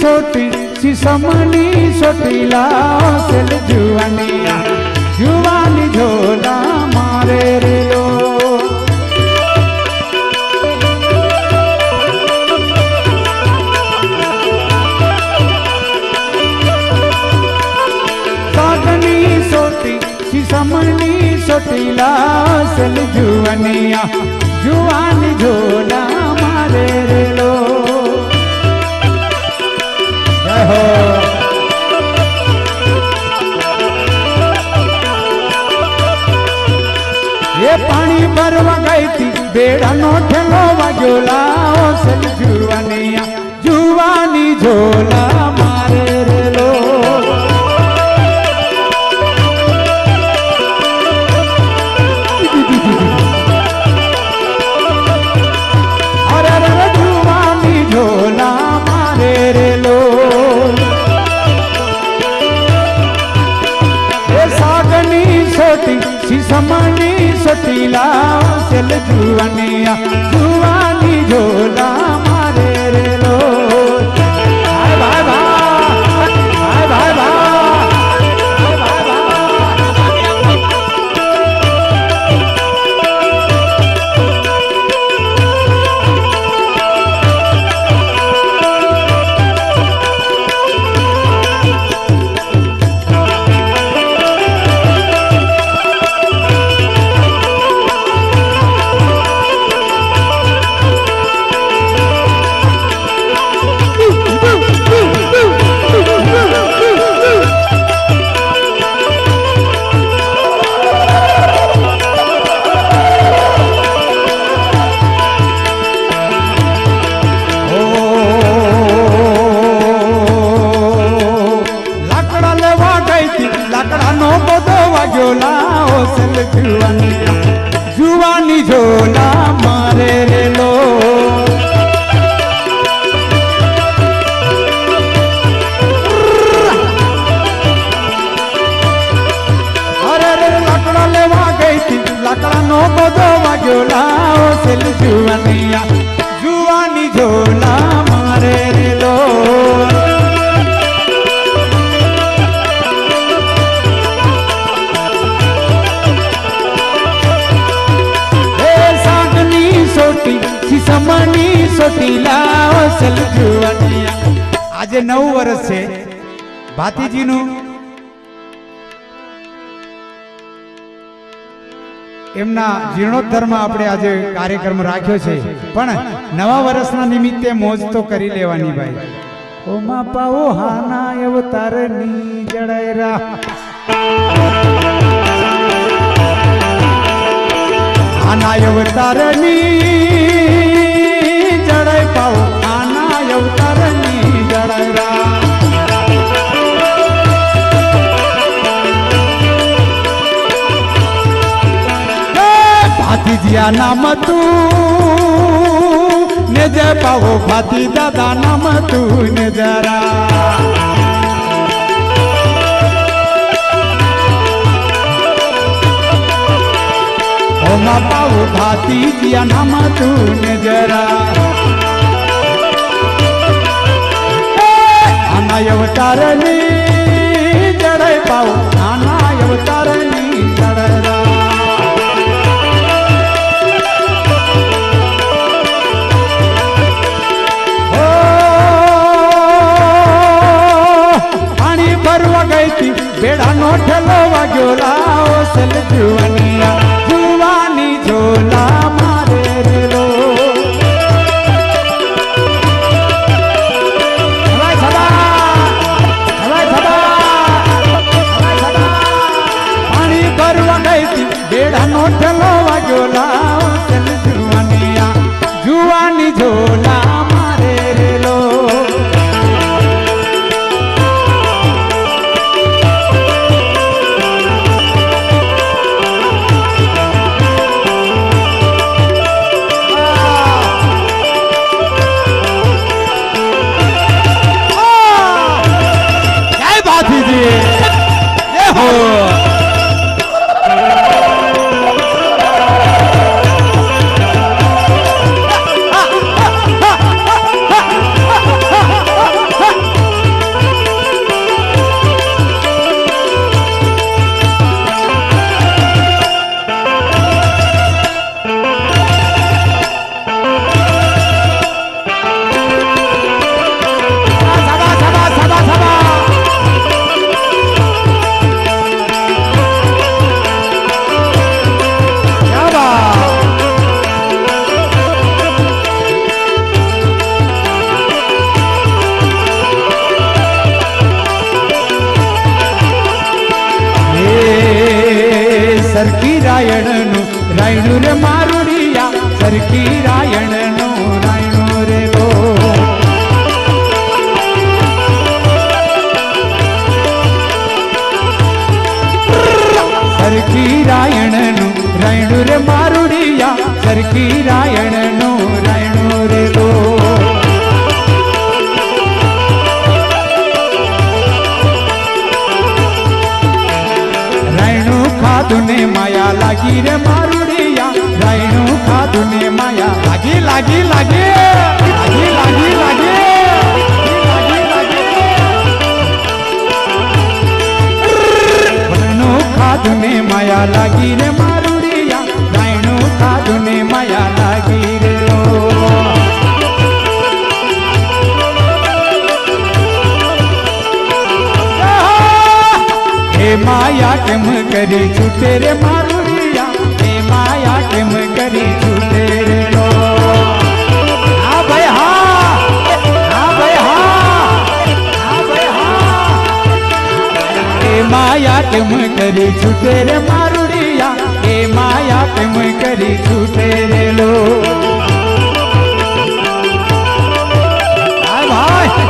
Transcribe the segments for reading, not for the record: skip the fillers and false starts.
सोटी शीशमनी सोटीला cell जुवानिया जुवानी झोला मारे रे लो सागनी सोटी शीशमनी सोटीला सेल जुवानिया जुवानी झोला मारे रे लो ये पानी भरवा गई थी बेड़ा नो ठेलो वाग्योला सल जुवानिया जुवानी झोला मारे रे लो अरे रे जुवानी झोला मारे रे लो सागनी सोटी शीशमनी सोटीला सेल जुवानिया जुवानी झोला मारे रे लो भाई भाई भाई भाई भाई जुवानी झोला मारे रे लो अरे रे लाकड़ा लेवा गई थी लाकड़ा नो बदो वाग्योला सेल जुवानिया जुवानी झोला मारे रे लो शीशमनी सोटीला सेल जुवानिया आज 9 વર્ષ છે ભાતીજીનું એમના જીર્ણોદ્ધારમાં આપણે આજે કાર્યક્રમ રાખ્યો છે પણ નવા વર્ષના નિમિત્તે મોજ તો કરી લેવાની ભાઈ ઓમા પાઓ હાના અવતારની જડાયરા આના અવતારની जड़ाई पाओ आना अवतारनी जड़ायरा भाती जिया नाम तू ने जय पाओ भाती दादा नाम तू ने जरा ओमा पाओ भाती जिया नाम तू ने जरा आना अवतारनी जड़ाई पाओ आना अवतारनी जड़रा पानी भरवा गई थी बेड़ा नो ठेलो वाग्योला सेल जुवानिया जुवानी झोला मारे रे लो बेड़ा नो ठेलो वाग्योला सेल जुवानिया जुवानी झोला मारे रे लो जय भाती जी સરખી રાયણનું રાયણું રે મારુડિયા સરખી રાયણનું રાયણું રે લો સરખી રાયણનું રાયણું રે મારુડિયા સરખી રાયણનું રાયણું રે લો રાયણું ખાધું ને માયા લાગી રે મારુડિયા રાયણું ખાધું ને માયા લાગી લાગી લાગી લાગી લાગી લાગી ખાધું ને માયા લાગી રે મારુડિયા રાયણું ખાધું ને માયા લાગી રે હે માયા કેમ કરી છૂટે રે મારુડિયા હે માયા કેમ કરી છૂટે રે લો હા ભાઈ હા હા ભાઈ હા હા ભાઈ હા હે માયા કેમ કરી છૂટે રે મારુડિયા હે માયા કેમ કરી છૂટે રે લો હા ભાઈ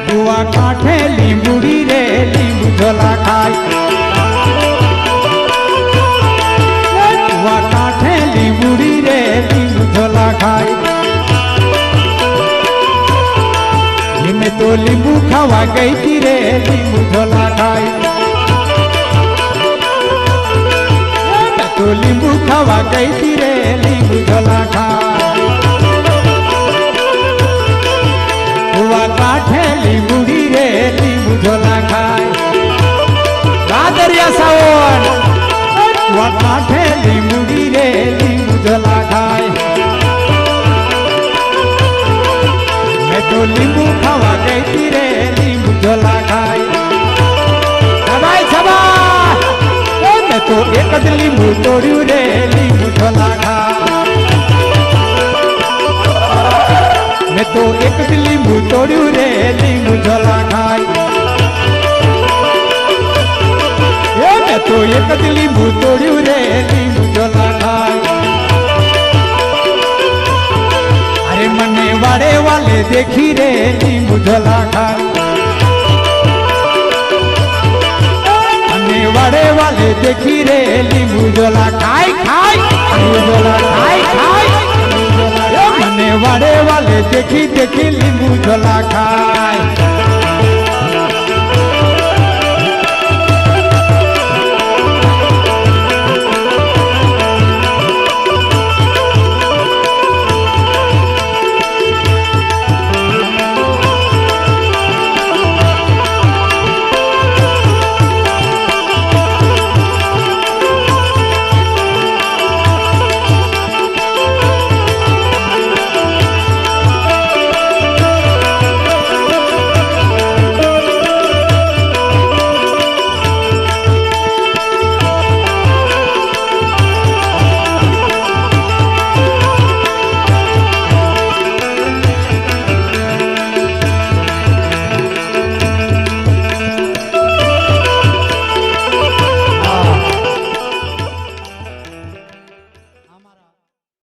કુવા કાંઠે લીંબુડી રે લીંબુ ઝોલા ખાય કુવા કાંઠે લીંબુડી રે લીંબુ ઝોલા ખાય એને તો લીંબુ ખાવા ગઈ તી રે લીંબુ ઝોલા ખાય તો લીંબુ ખાવા ગઈ તી રે લીંબુ ઝોલા ખાય કુવા કાંઠે લીંબુડી રે લીંબુ ઝોલા ખાય રાદરિયા સાવન કુવા કાંઠે લીંબુડી રે લીંબુ ઝોલા ખાય મેં તો લીંબુ ખાવા ગઈ તી રે લીંબુ ઝોલા ખાય સબાઈ સબા મેં તો એક જ લીંબુ તોડ્યું રે લીંબુ ઝોલા ખાય મેં તો એક જ લીંબુ તોડ્યું રે લીંબુ ઝોલા ખાય મેં તો એક જ લીંબુ તોડ્યું રે લીંબુ ઝોલા ખાય અરે મને વાડે વાલે દેખી રે લીંબુ ઝોલા ખાય અને વાડે વાલે દેખી રે લીંબુ ઝોલા ખાય ખાય લીંબુ ઝોલા ખાય ખાય મને વાડે વાલે देखी देखी लींबू झोला खाए